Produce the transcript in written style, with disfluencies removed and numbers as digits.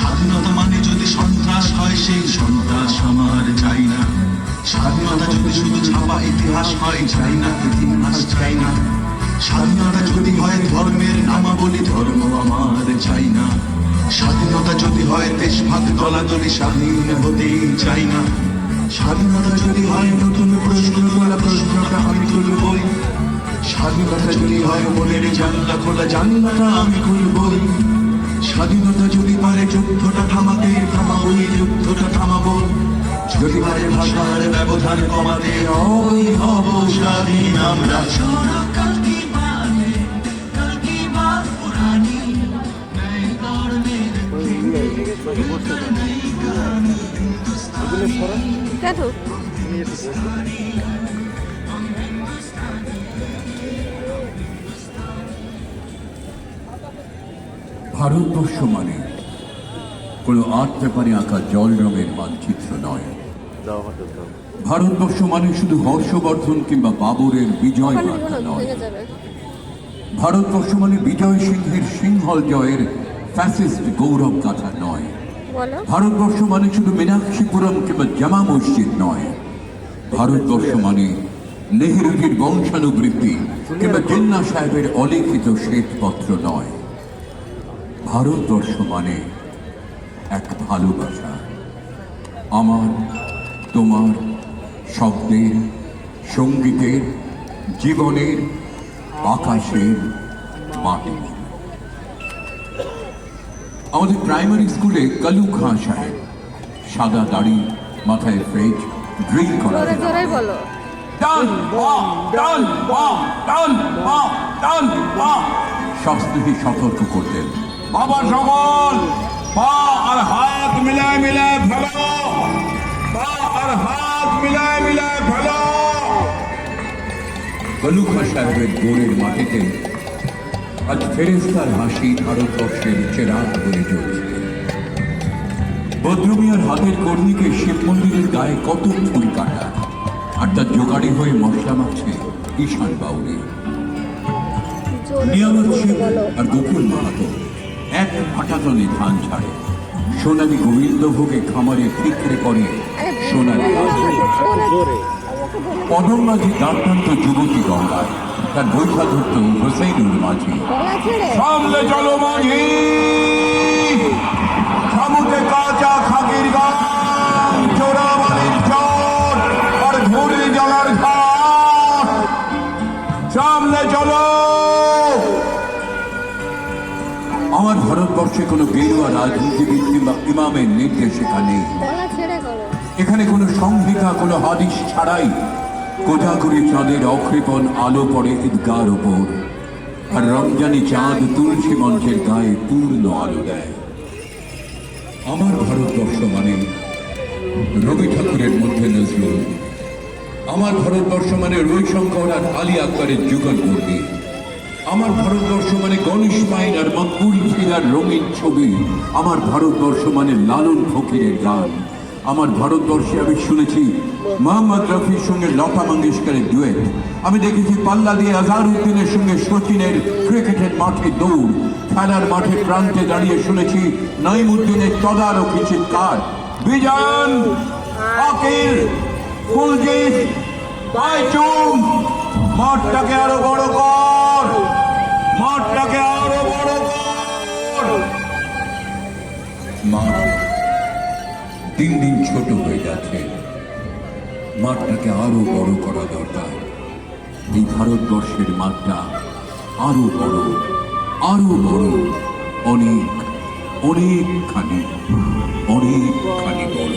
স্বাধীনতা মানে যদি সন্ত্রাস হয়, সেই সন্ত্রাস আমার চাই না। স্বাধীনতা যদি শুধু ছাপা ইতিহাস হয়, চাই না ইতিহাস চাই না। স্বাধীনতা যদি হয় ধর্মের নামাবলী, ধর্ম আমার চাই না। স্বাধীনতা যদি হয় দেশভাগ দলাদলি, স্বাধীন হতেই চাই না। স্বাধীনতা যদি হয় নতুন প্রশ্ন তোলা, প্রশ্নটা আমি তুলবই। স্বাধীনতা যদি হয় মনের জানলা খোলা, জানলাটা আমি খুলবই। স্বাধীনতা যদি পারে যুদ্ধটা থামাতে, থামাবই যুদ্ধটা থামাবো। যদি পারে ভাষার ব্যবধান কমাতে, হবই হব স্বাধীন আমরা। ভারতবর্ষ মানে কোনো আর্ট পেপারে আঁকা জল রঙের মানচিত্র নয়। ভারতবর্ষ মানে শুধু হর্ষবর্ধন কিংবা বাবরের বিজয় বার্তা নয়। ভারতবর্ষ মানে বিজয় সিংহের সিংহল জয়ের ফ্যাসিস্ট গৌরব গাথা নয়। ভারতবর্ষ মানে শুধু মীনাক্ষীপুরম কিংবা জামা মসজিদ নয়। ভারতবর্ষ মানে নেহরুজির বংশানুবৃত্তি কিংবা জিন্না সাহেবের অলিখিত শ্বেতপত্র নয়। ভারতবর্ষ মানে এক ভালোবাসা, আমার তোমার, শব্দের, সঙ্গীতের, জীবনের, আকাশের, মাটির। আমাদের প্রাইমারি স্কুলে কালু খাঁ সাহেব সাদা দাড়ি, মাথায় ফ্রেজ, ড্রিল করা শাস্ত্রী সতর্ক করতেন, বাবা সকল পা আর হাত মিলায় মিলায় ফেলো, পা আর হাত মিলায় মিলায় ফেলো। কালু খাঁ সাহেবের গোড়ের মাটিতে আজ ফেরেস্তার হাসি ভারতবর্ষের চেরাগ বলে জ্বলছে। বদ্রমিয়ার হাতের কর্মীকে শিব মন্দিরের গায়ে কত ফুল কাটা, আর তার জোগাড়ি হয়ে মশলা মারছে ঈশান বাউরি। নিয়ামত শিব আর গোকুল মাহাতো এক পাটাতনে ধান ছাড়ে, সোনালী গোবিন্দভোগে খামারে ফিকরে করে সোনালী। পদম মাঝি দাঁড়ান্ত যুবতী গঙ্গায়, তার বৈঠা ধরত হোসেনুর মাঝি। সামনে চলো মাঝি, সামুতে কাঁচা খাগির গান, চোরা বালির চর আর ধরে জ্বালার ঘাট। সামনে চলো। আমার ভারতবর্ষে কোনো গেরুয়া রাজনীতিবিদ কিংবা ইমামের নির্দেশিকা নেই। এখানে কোনো সংহিতা, কোনো হাদিস ছাড়াই কোজাগরি চাঁদের অকৃপণ আলো পড়ে ঈদগার ওপর, আর রমজানি চাঁদ তুলসী মঞ্চের গায়ে পূর্ণ আলো দেয়। আমার ভারতবর্ষ মানে রবি ঠাকুরের মধ্যে নজরুল। আমার ভারতবর্ষ মানে রবিশঙ্কর আর আলী আকবরের যুগলবন্দি। আমার ভারতবর্ষ মানে গণেশ মাইন আর মকবুল ফিরার রঙিন ছবি। আমার ভারতবর্ষ মানে লালন ফকিরের গান। আমার ভারতবর্ষে আমি শুনেছি মোহাম্মদ রফির সঙ্গে লতা মঙ্গেশকরের ডুয়েট। আমি দেখেছি পাল্লা দিয়ে আজহারউদ্দিনের সঙ্গে সচিনের ক্রিকেটের মাঠে দৌড়। খেলার মাঠে প্রান্তে দাঁড়িয়ে শুনেছি নাইমুদ্দিনের তদারকি চিৎকার, বিজয়ন, আকিল, কুলজিৎ, বাইচুং, মাঠটাকে আরো বড় কর, মাঠটাকে আরো বড় কর। মাঠ দিন দিন ছোট হয়ে যাচ্ছে, মাঠটাকে আরো বড় করা দরকার। এই ভারতবর্ষের মাঠটা আরো বড়, আরো বড়, অনেক অনেকখানি, অনেকখানি বড়।